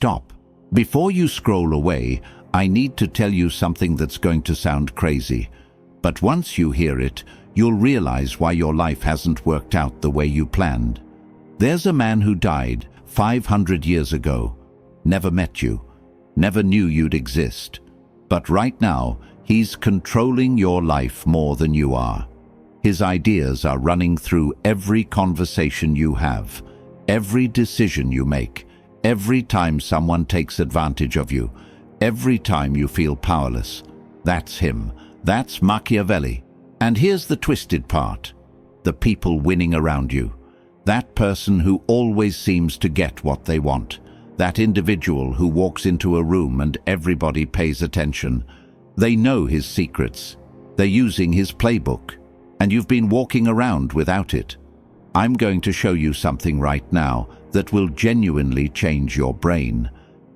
stop. Before you scroll away, I need to tell you something that's going to sound crazy. But once you hear it, you'll realize why your life hasn't worked out the way you planned. There's a man who died 500 years ago. Never met you. Never knew you'd exist. But right now, he's controlling your life more than you are. His ideas are running through every conversation you have, every decision you make, every time someone takes advantage of you, every time you feel powerless. That's him. That's Machiavelli. And here's the twisted part. The people winning around you. That person who always seems to get what they want. That individual who walks into a room and everybody pays attention. They know his secrets. They're using his playbook. And you've been walking around without it. I'm going to show you something right now that will genuinely change your brain.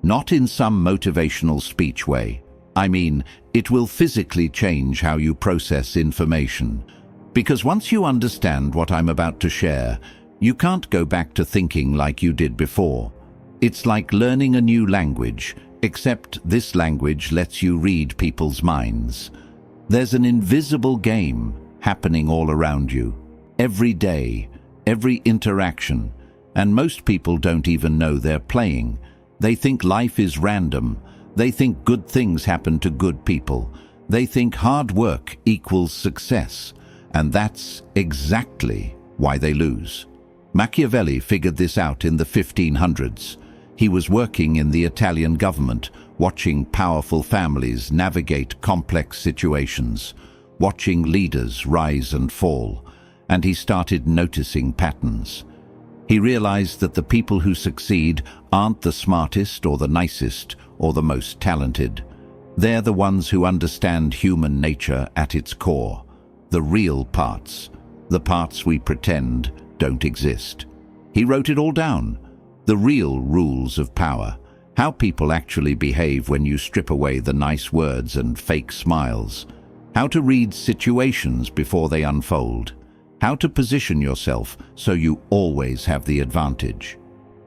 Not in some motivational speech way. I mean, it will physically change how you process information. Because once you understand what I'm about to share, you can't go back to thinking like you did before. It's like learning a new language, except this language lets you read people's minds. There's an invisible game happening all around you, every day, every interaction, and most people don't even know they're playing. They think life is random. They think good things happen to good people. They think hard work equals success, and that's exactly why they lose. Machiavelli figured this out in the 1500s. He was working in the Italian government, watching powerful families navigate complex situations, watching leaders rise and fall, and he started noticing patterns. He realized that the people who succeed aren't the smartest or the nicest or the most talented. They're the ones who understand human nature at its core, the real parts, the parts we pretend don't exist. He wrote it all down. The real rules of power, how people actually behave when you strip away the nice words and fake smiles, how to read situations before they unfold, how to position yourself so you always have the advantage.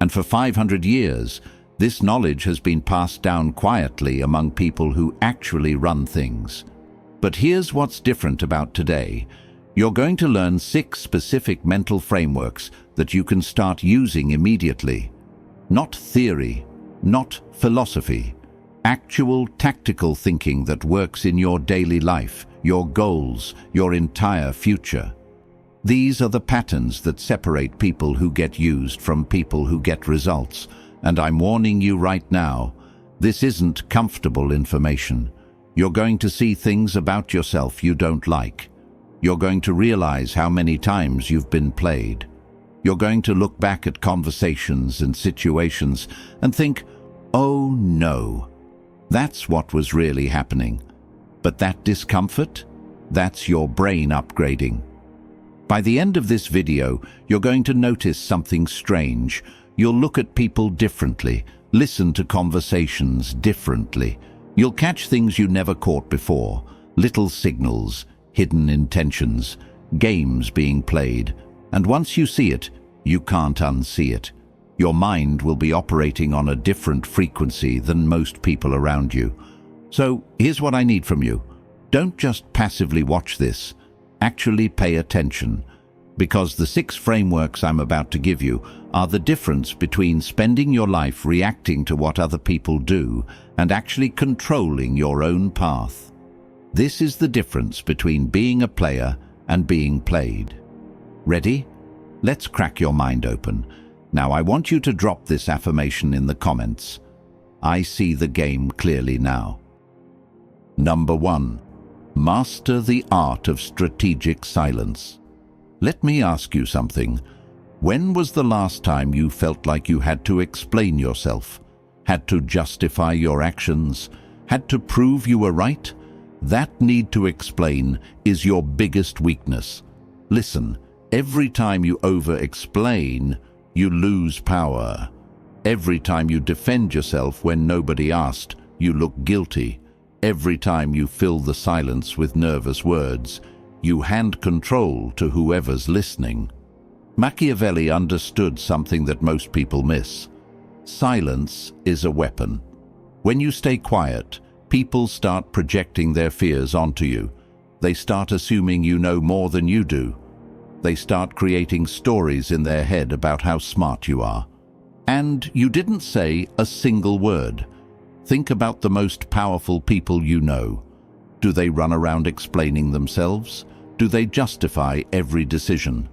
And for 500 years, this knowledge has been passed down quietly among people who actually run things. But here's what's different about today. You're going to learn 6 specific mental frameworks that you can start using immediately. Not theory, not philosophy. Actual tactical thinking that works in your daily life, your goals, your entire future. These are the patterns that separate people who get used from people who get results. And I'm warning you right now, this isn't comfortable information. You're going to see things about yourself you don't like. You're going to realize how many times you've been played. You're going to look back at conversations and situations and think, oh no, that's what was really happening. But that discomfort, that's your brain upgrading. By the end of this video, you're going to notice something strange. You'll look at people differently, listen to conversations differently. You'll catch things you never caught before, little signals, hidden intentions, games being played. And once you see it, you can't unsee it. Your mind will be operating on a different frequency than most people around you. So here's what I need from you. Don't just passively watch this. Actually pay attention. Because the 6 frameworks I'm about to give you are the difference between spending your life reacting to what other people do and actually controlling your own path. This is the difference between being a player and being played. Ready? Let's crack your mind open. Now I want you to drop this affirmation in the comments. I see the game clearly now. Number 1. Master the art of strategic silence. Let me ask you something. When was the last time you felt like you had to explain yourself, had to justify your actions, had to prove you were right? That need to explain is your biggest weakness. Listen, every time you over-explain, you lose power. Every time you defend yourself when nobody asked, you look guilty. Every time you fill the silence with nervous words, you hand control to whoever's listening. Machiavelli understood something that most people miss. Silence is a weapon. When you stay quiet, people start projecting their fears onto you. They start assuming you know more than you do. They start creating stories in their head about how smart you are. And you didn't say a single word. Think about the most powerful people you know. Do they run around explaining themselves? Do they justify every decision?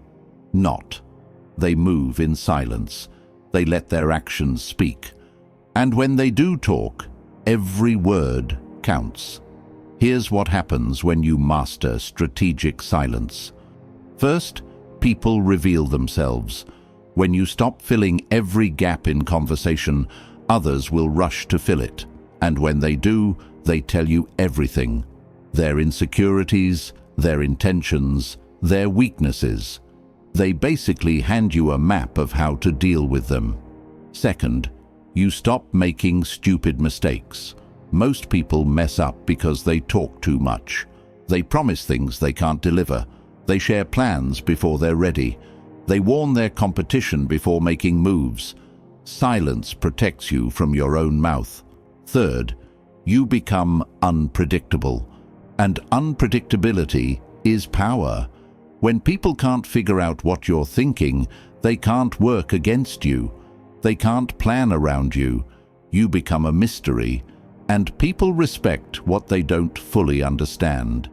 Not. They move in silence. They let their actions speak. And when they do talk, every word counts. Here's what happens when you master strategic silence. First, people reveal themselves. When you stop filling every gap in conversation, others will rush to fill it. And when they do, they tell you everything. Their insecurities, their intentions, their weaknesses. They basically hand you a map of how to deal with them. Second, you stop making stupid mistakes. Most people mess up because they talk too much. They promise things they can't deliver. They share plans before they're ready. They warn their competition before making moves. Silence protects you from your own mouth. Third, you become unpredictable. And unpredictability is power. When people can't figure out what you're thinking, they can't work against you. They can't plan around you. You become a mystery. And people respect what they don't fully understand.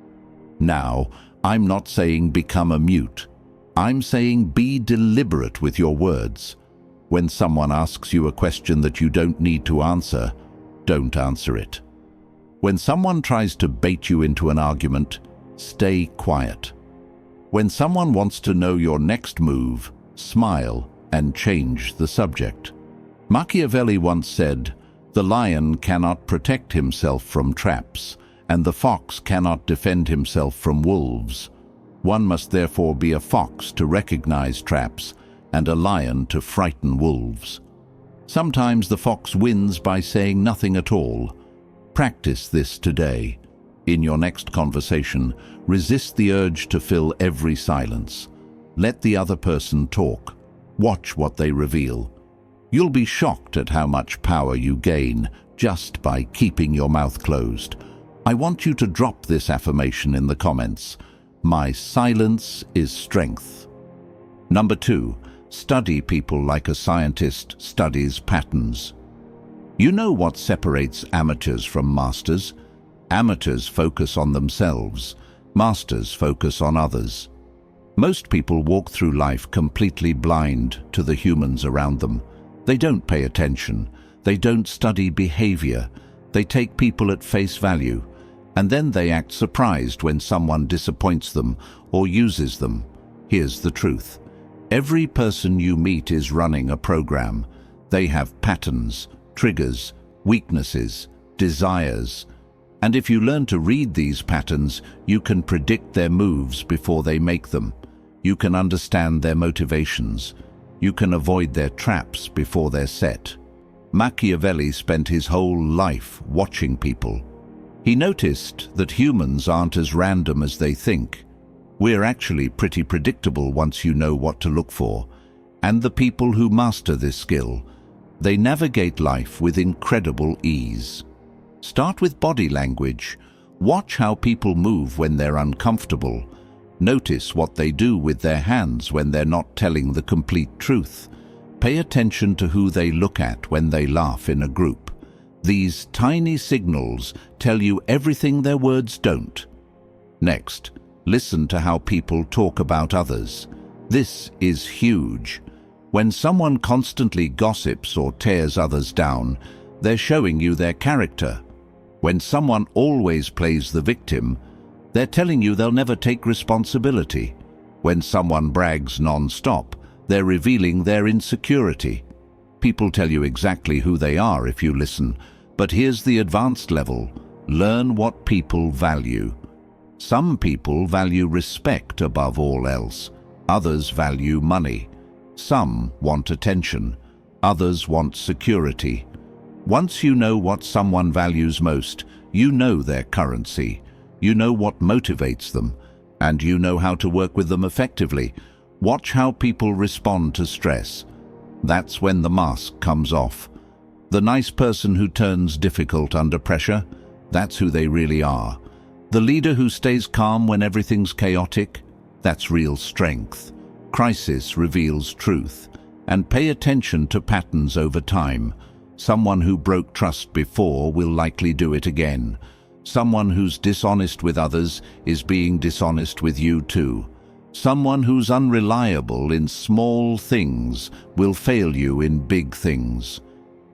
Now, I'm not saying become a mute. I'm saying be deliberate with your words. When someone asks you a question that you don't need to answer, don't answer it. When someone tries to bait you into an argument, stay quiet. When someone wants to know your next move, smile and change the subject. Machiavelli once said, "The lion cannot protect himself from traps, and the fox cannot defend himself from wolves. One must therefore be a fox to recognize traps, and a lion to frighten wolves." Sometimes the fox wins by saying nothing at all. Practice this today. In your next conversation, resist the urge to fill every silence. Let the other person talk. Watch what they reveal. You'll be shocked at how much power you gain just by keeping your mouth closed. I want you to drop this affirmation in the comments. My silence is strength. Number 2, study people like a scientist studies patterns. You know what separates amateurs from masters? Amateurs focus on themselves. Masters focus on others. Most people walk through life completely blind to the humans around them. They don't pay attention. They don't study behavior. They take people at face value. And then they act surprised when someone disappoints them or uses them. Here's the truth. Every person you meet is running a program. They have patterns, triggers, weaknesses, desires. And if you learn to read these patterns, you can predict their moves before they make them. You can understand their motivations. You can avoid their traps before they're set. Machiavelli spent his whole life watching people. He noticed that humans aren't as random as they think. We're actually pretty predictable once you know what to look for. And the people who master this skill, they navigate life with incredible ease. Start with body language. Watch how people move when they're uncomfortable. Notice what they do with their hands when they're not telling the complete truth. Pay attention to who they look at when they laugh in a group. These tiny signals tell you everything their words don't. Next, listen to how people talk about others. This is huge. When someone constantly gossips or tears others down, they're showing you their character. When someone always plays the victim, they're telling you they'll never take responsibility. When someone brags non-stop, they're revealing their insecurity. People tell you exactly who they are if you listen, but here's the advanced level. Learn what people value. Some people value respect above all else. Others value money. Some want attention. Others want security. Once you know what someone values most, you know their currency. You know what motivates them, and you know how to work with them effectively. Watch how people respond to stress. That's when the mask comes off. The nice person who turns difficult under pressure, that's who they really are. The leader who stays calm when everything's chaotic, that's real strength. Crisis reveals truth. And pay attention to patterns over time. Someone who broke trust before will likely do it again. Someone who's dishonest with others is being dishonest with you too. Someone who's unreliable in small things will fail you in big things.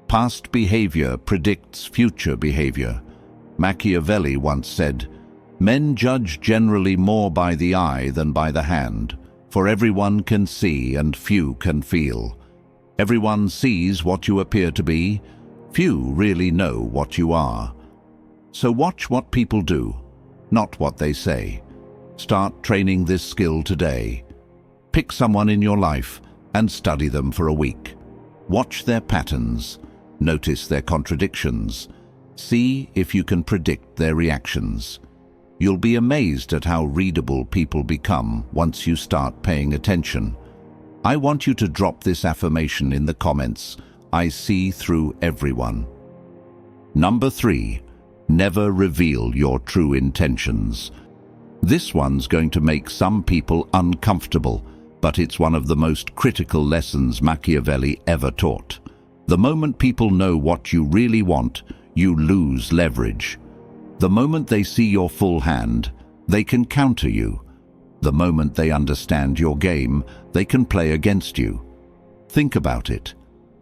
Past behavior predicts future behavior. Machiavelli once said, "Men judge generally more by the eye than by the hand, for everyone can see and few can feel. Everyone sees what you appear to be, few really know what you are." So watch what people do, not what they say. Start training this skill today. Pick someone in your life and study them for a week. Watch their patterns, notice their contradictions, see if you can predict their reactions. You'll be amazed at how readable people become once you start paying attention. I want you to drop this affirmation in the comments. I see through everyone. Number 3, never reveal your true intentions. This one's going to make some people uncomfortable, but it's one of the most critical lessons Machiavelli ever taught. The moment people know what you really want, you lose leverage. The moment they see your full hand, they can counter you. The moment they understand your game, they can play against you. Think about it.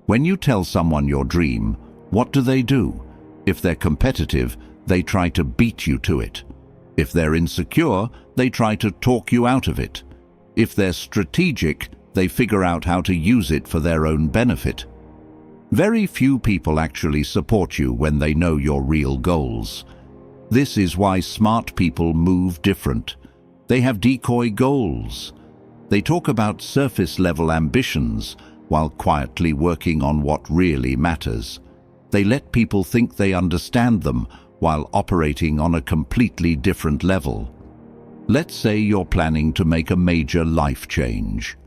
When you tell someone your dream, what do? If they're competitive, they try to beat you to it. If they're insecure, they try to talk you out of it. If they're strategic, they figure out how to use it for their own benefit. Very few people actually support you when they know your real goals. This is why smart people move different. They have decoy goals. They talk about surface-level ambitions while quietly working on what really matters. They let people think they understand them while operating on a completely different level. Let's say you're planning to make a major life change.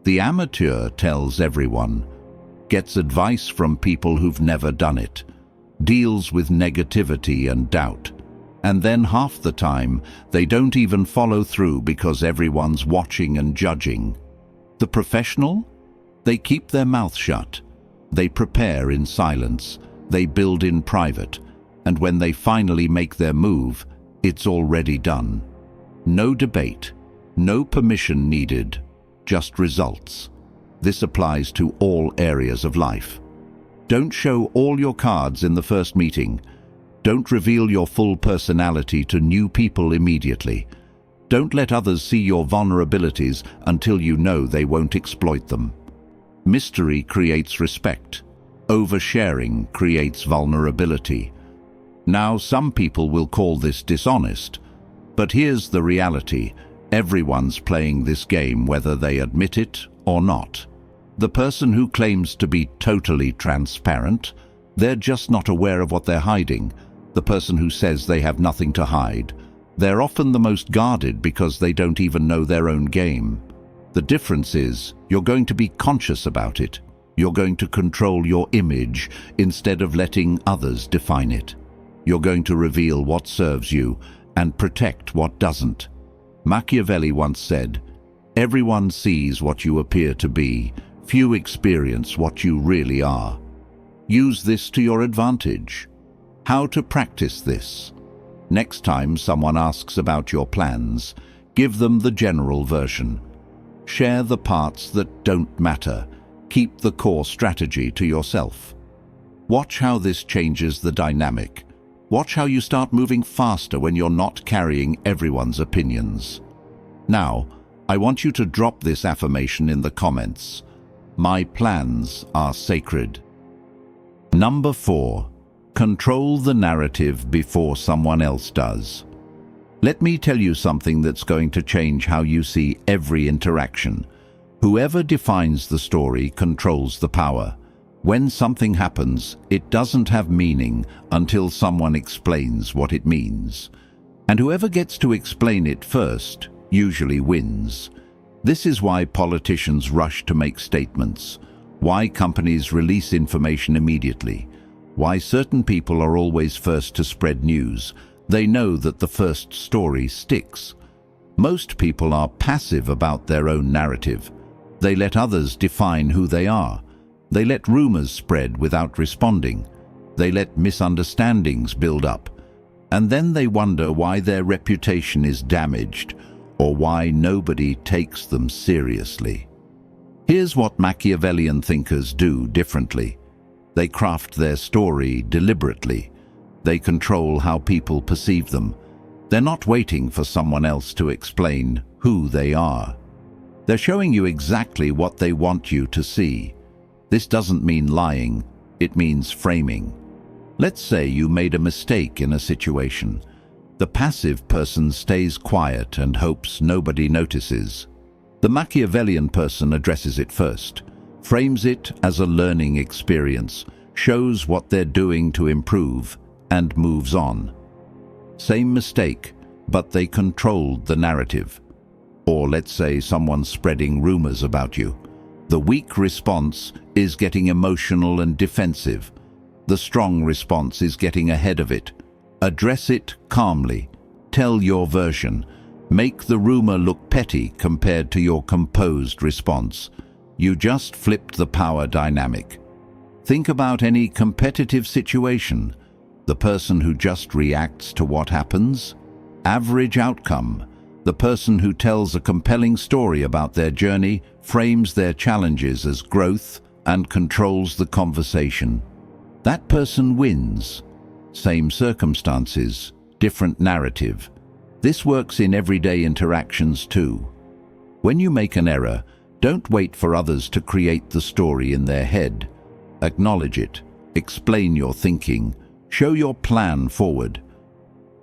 The amateur tells everyone, gets advice from people who've never done it, deals with negativity and doubt, and then half the time they don't even follow through because everyone's watching and judging. The professional? They keep their mouth shut. They prepare in silence. They build in private. And when they finally make their move, it's already done. No debate, no permission needed, just results. This applies to all areas of life. Don't show all your cards in the first meeting. Don't reveal your full personality to new people immediately. Don't let others see your vulnerabilities until you know they won't exploit them. Mystery creates respect. Oversharing creates vulnerability. Now, some people will call this dishonest, but here's the reality. Everyone's playing this game whether they admit it or not. The person who claims to be totally transparent, they're just not aware of what they're hiding. The person who says they have nothing to hide, they're often the most guarded because they don't even know their own game. The difference is, you're going to be conscious about it. You're going to control your image instead of letting others define it. You're going to reveal what serves you and protect what doesn't. Machiavelli once said, "Everyone sees what you appear to be. Few experience what you really are." Use this to your advantage. How to practice this? Next time someone asks about your plans, give them the general version. Share the parts that don't matter. Keep the core strategy to yourself. Watch how this changes the dynamic. Watch how you start moving faster when you're not carrying everyone's opinions. Now, I want you to drop this affirmation in the comments. My plans are sacred. Number 4. Control the narrative before someone else does. Let me tell you something that's going to change how you see every interaction. Whoever defines the story controls the power. When something happens, it doesn't have meaning until someone explains what it means. And whoever gets to explain it first usually wins. This is why politicians rush to make statements, why companies release information immediately, Why certain people are always first to spread news. They know that the first story sticks. Most people are passive about their own narrative. They let others define who they are. They let rumors spread without responding. They let misunderstandings build up. And then they wonder why their reputation is damaged or why nobody takes them seriously. Here's what Machiavellian thinkers do differently. They craft their story deliberately. They control how people perceive them. They're not waiting for someone else to explain who they are. They're showing you exactly what they want you to see. This doesn't mean lying, it means framing. Let's say you made a mistake in a situation. The passive person stays quiet and hopes nobody notices. The Machiavellian person addresses it first, frames it as a learning experience, shows what they're doing to improve, and moves on. Same mistake, but they controlled the narrative. Or let's say someone's spreading rumors about you. The weak response is getting emotional and defensive. The strong response is getting ahead of it. Address it calmly. Tell your version. Make the rumor look petty compared to your composed response. You just flipped the power dynamic. Think about any competitive situation. The person who just reacts to what happens? Average outcome. The person who tells a compelling story about their journey, frames their challenges as growth, and controls the conversation. That person wins. Same circumstances, different narrative. This works in everyday interactions too. When you make an error, don't wait for others to create the story in their head. Acknowledge it. Explain your thinking. Show your plan forward.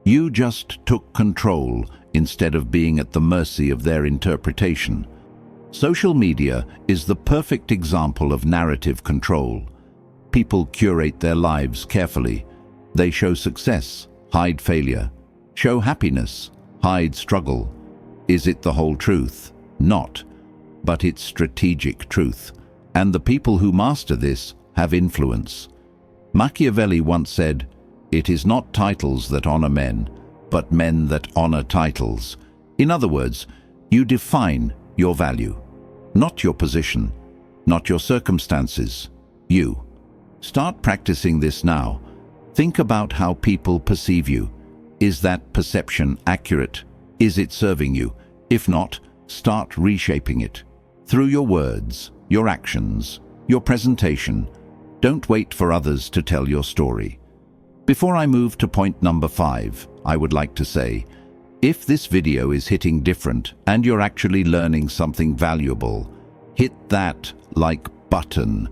You just took control instead of being at the mercy of their interpretation. Social media is the perfect example of narrative control. People curate their lives carefully. They show success, hide failure. Show happiness, hide struggle. Is it the whole truth? Not. But it's strategic truth. And the people who master this have influence. Machiavelli once said, "It is not titles that honor men, but men that honor titles." In other words, you define your value, not your position, not your circumstances, you. Start practicing this now. Think about how people perceive you. Is that perception accurate? Is it serving you? If not, start reshaping it. Through your words, your actions, your presentation. Don't wait for others to tell your story. Before I move to point number 5, I would like to say, if this video is hitting different and you're actually learning something valuable, hit that like button.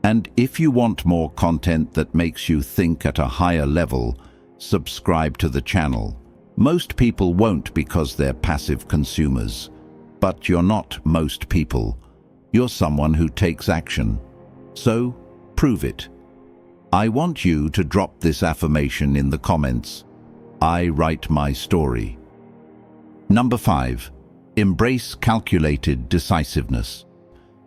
And if you want more content that makes you think at a higher level, subscribe to the channel. Most people won't because they're passive consumers. But you're not most people. You're someone who takes action. So, prove it. I want you to drop this affirmation in the comments. I write my story. Number 5. Embrace calculated decisiveness.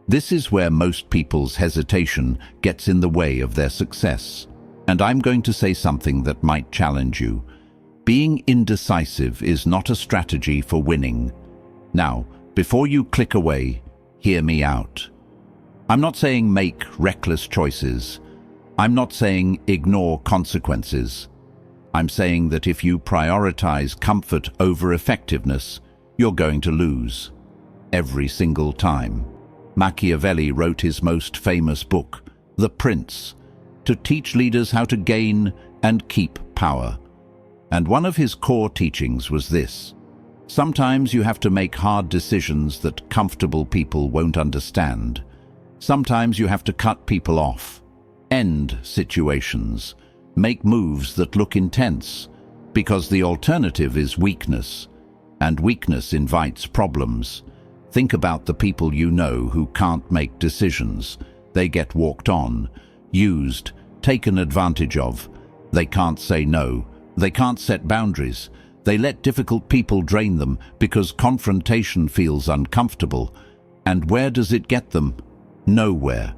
This is where most people's hesitation gets in the way of their success. And I'm going to say something that might challenge you. Being indecisive is not a strategy for winning. Now, before you click away, hear me out. I'm not saying make reckless choices. I'm not saying ignore consequences. I'm saying that if you prioritize comfort over effectiveness, you're going to lose. Every single time. Machiavelli wrote his most famous book, The Prince, to teach leaders how to gain and keep power. And one of his core teachings was this: sometimes you have to make hard decisions that comfortable people won't understand. Sometimes you have to cut people off, end situations, make moves that look intense, because the alternative is weakness, and weakness invites problems. Think about the people you know who can't make decisions. They get walked on, used, taken advantage of. They can't say no. They can't set boundaries. They let difficult people drain them because confrontation feels uncomfortable. And where does it get them? Nowhere.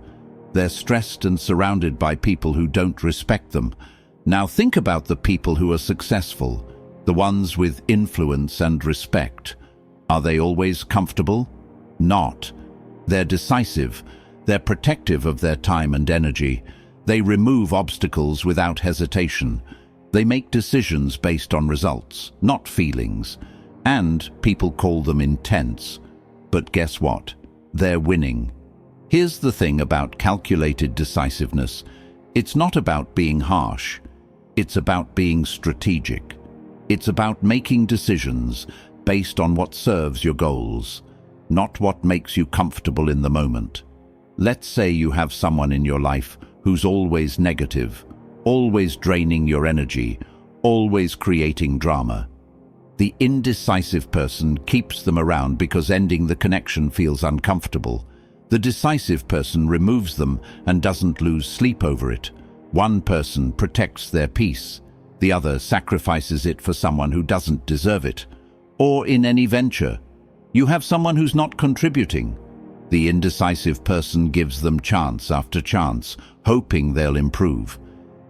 They're stressed and surrounded by people who don't respect them. Now think about the people who are successful, the ones with influence and respect. Are they always comfortable? Not. They're decisive. They're protective of their time and energy. They remove obstacles without hesitation. They make decisions based on results, not feelings. And people call them intense. But guess what? They're winning. Here's the thing about calculated decisiveness. It's not about being harsh. It's about being strategic. It's about making decisions based on what serves your goals, not what makes you comfortable in the moment. Let's say you have someone in your life who's always negative, always draining your energy, always creating drama. The indecisive person keeps them around because ending the connection feels uncomfortable. The decisive person removes them and doesn't lose sleep over it. One person protects their peace. The other sacrifices it for someone who doesn't deserve it. Or in any venture, you have someone who's not contributing. The indecisive person gives them chance after chance, hoping they'll improve.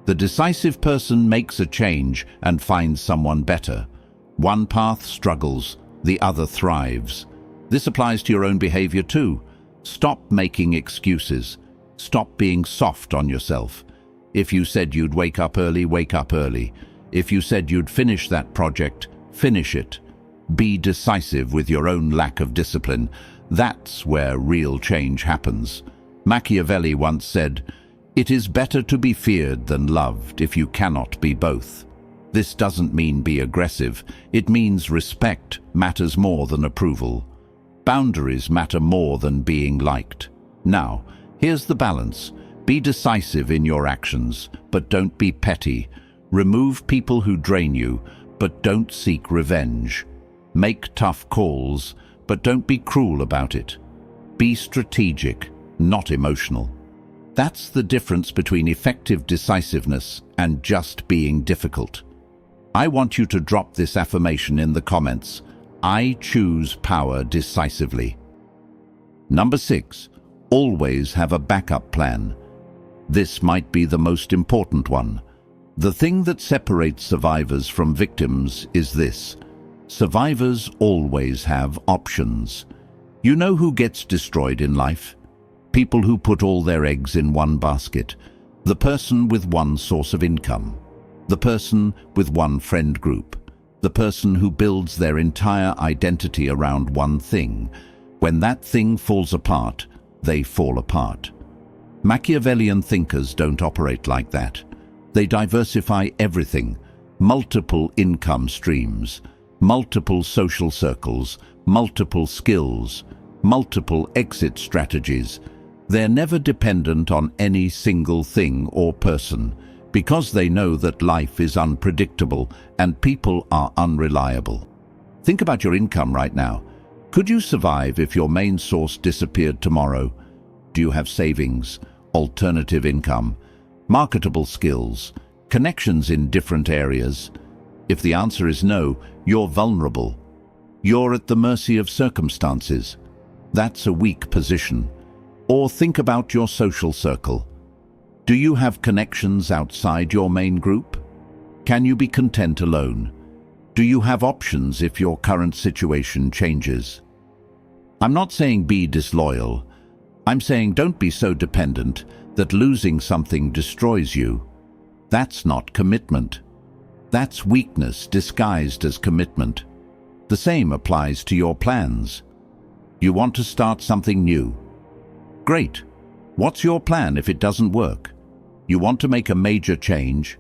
The decisive person makes a change and finds someone better. One path struggles, the other thrives. This applies to your own behavior too. Stop making excuses. Stop being soft on yourself. If you said you'd wake up early, wake up early. If you said you'd finish that project, finish it. Be decisive with your own lack of discipline. That's where real change happens. Machiavelli once said, "It is better to be feared than loved if you cannot be both." This doesn't mean be aggressive. It means respect matters more than approval. Boundaries matter more than being liked. Now, here's the balance. Be decisive in your actions, but don't be petty. Remove people who drain you, but don't seek revenge. Make tough calls, but don't be cruel about it. Be strategic, not emotional. That's the difference between effective decisiveness and just being difficult. I want you to drop this affirmation in the comments. I choose power decisively. Number 6, always have a backup plan. This might be the most important one. The thing that separates survivors from victims is this. Survivors always have options. You know who gets destroyed in life? People who put all their eggs in one basket. The person with one source of income. The person with one friend group. The person who builds their entire identity around one thing. When that thing falls apart, they fall apart. Machiavellian thinkers don't operate like that. They diversify everything, multiple income streams, multiple social circles, multiple skills, multiple exit strategies. They're never dependent on any single thing or person, because they know that life is unpredictable and people are unreliable. Think about your income right now. Could you survive if your main source disappeared tomorrow? Do you have savings, alternative income, marketable skills, connections in different areas? If the answer is no, you're vulnerable. You're at the mercy of circumstances. That's a weak position. Or think about your social circle. Do you have connections outside your main group? Can you be content alone? Do you have options if your current situation changes? I'm not saying be disloyal. I'm saying don't be so dependent that losing something destroys you. That's not commitment. That's weakness disguised as commitment. The same applies to your plans. You want to start something new. Great. What's your plan if it doesn't work? You want to make a major change?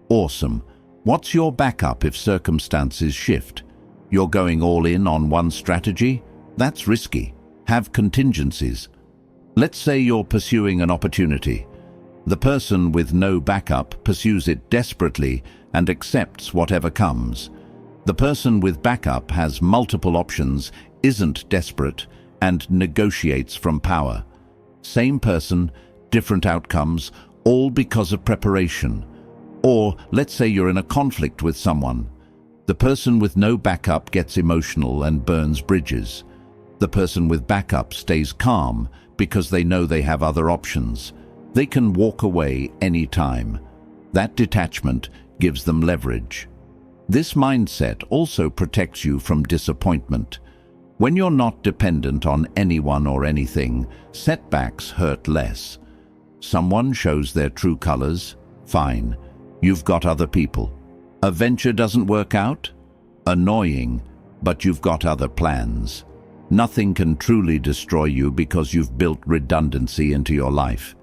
Awesome. What's your backup if circumstances shift? You're going all in on one strategy? That's risky. Have contingencies. Let's say you're pursuing an opportunity. The person with no backup pursues it desperately and accepts whatever comes. The person with backup has multiple options, isn't desperate, and negotiates from power. Same person, different outcomes, all because of preparation. Or let's say you're in a conflict with someone. The person with no backup gets emotional and burns bridges. The person with backup stays calm because they know they have other options. They can walk away anytime. That detachment gives them leverage. This mindset also protects you from disappointment. When you're not dependent on anyone or anything, setbacks hurt less. Someone shows their true colors, fine. You've got other people. A venture doesn't work out? Annoying, but you've got other plans. Nothing can truly destroy you because you've built redundancy into your life.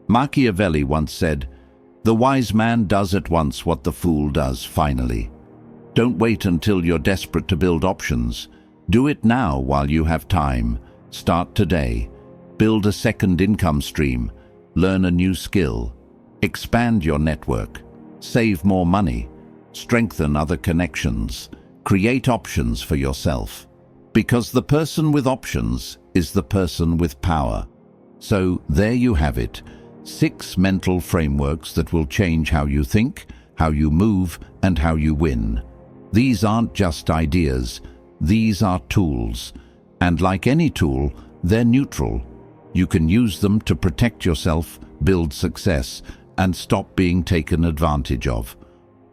Machiavelli once said, "The wise man does at once what the fool does finally." Don't wait until you're desperate to build options. Do it now while you have time. Start today. Build a second income stream. Learn a new skill. Expand your network. Save more money. Strengthen other connections. Create options for yourself. Because the person with options is the person with power. So there you have it. 6 mental frameworks that will change how you think, how you move, and how you win. These aren't just ideas. These are tools. And like any tool, they're neutral. You can use them to protect yourself, build success, and stop being taken advantage of.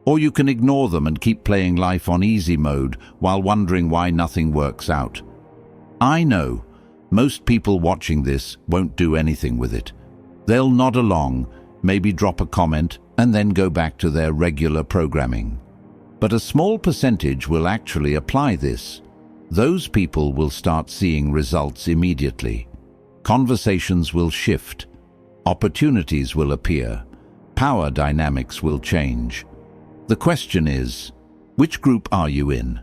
Or you can ignore them and keep playing life on easy mode while wondering why nothing works out. I know most people watching this won't do anything with it. They'll nod along, maybe drop a comment, and then go back to their regular programming. But a small percentage will actually apply this. Those people will start seeing results immediately. Conversations will shift. Opportunities will appear. Power dynamics will change. The question is, which group are you in?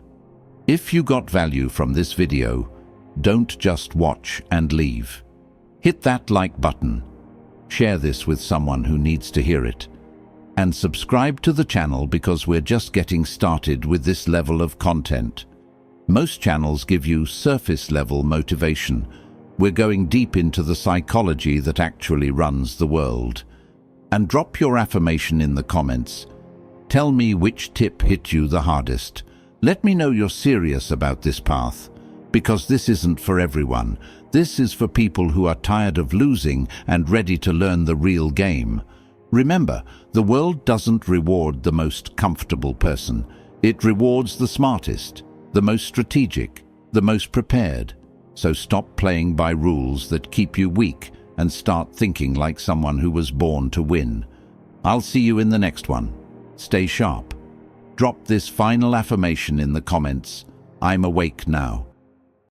If you got value from this video, don't just watch and leave. Hit that like button. Share this with someone who needs to hear it. And subscribe to the channel because we're just getting started with this level of content. Most channels give you surface-level motivation. We're going deep into the psychology that actually runs the world. And drop your affirmation in the comments. Tell me which tip hit you the hardest. Let me know you're serious about this path. Because this isn't for everyone. This is for people who are tired of losing and ready to learn the real game. Remember, the world doesn't reward the most comfortable person. It rewards the smartest, the most strategic, the most prepared. So stop playing by rules that keep you weak and start thinking like someone who was born to win. I'll see you in the next one. Stay sharp. Drop this final affirmation in the comments. I'm awake now.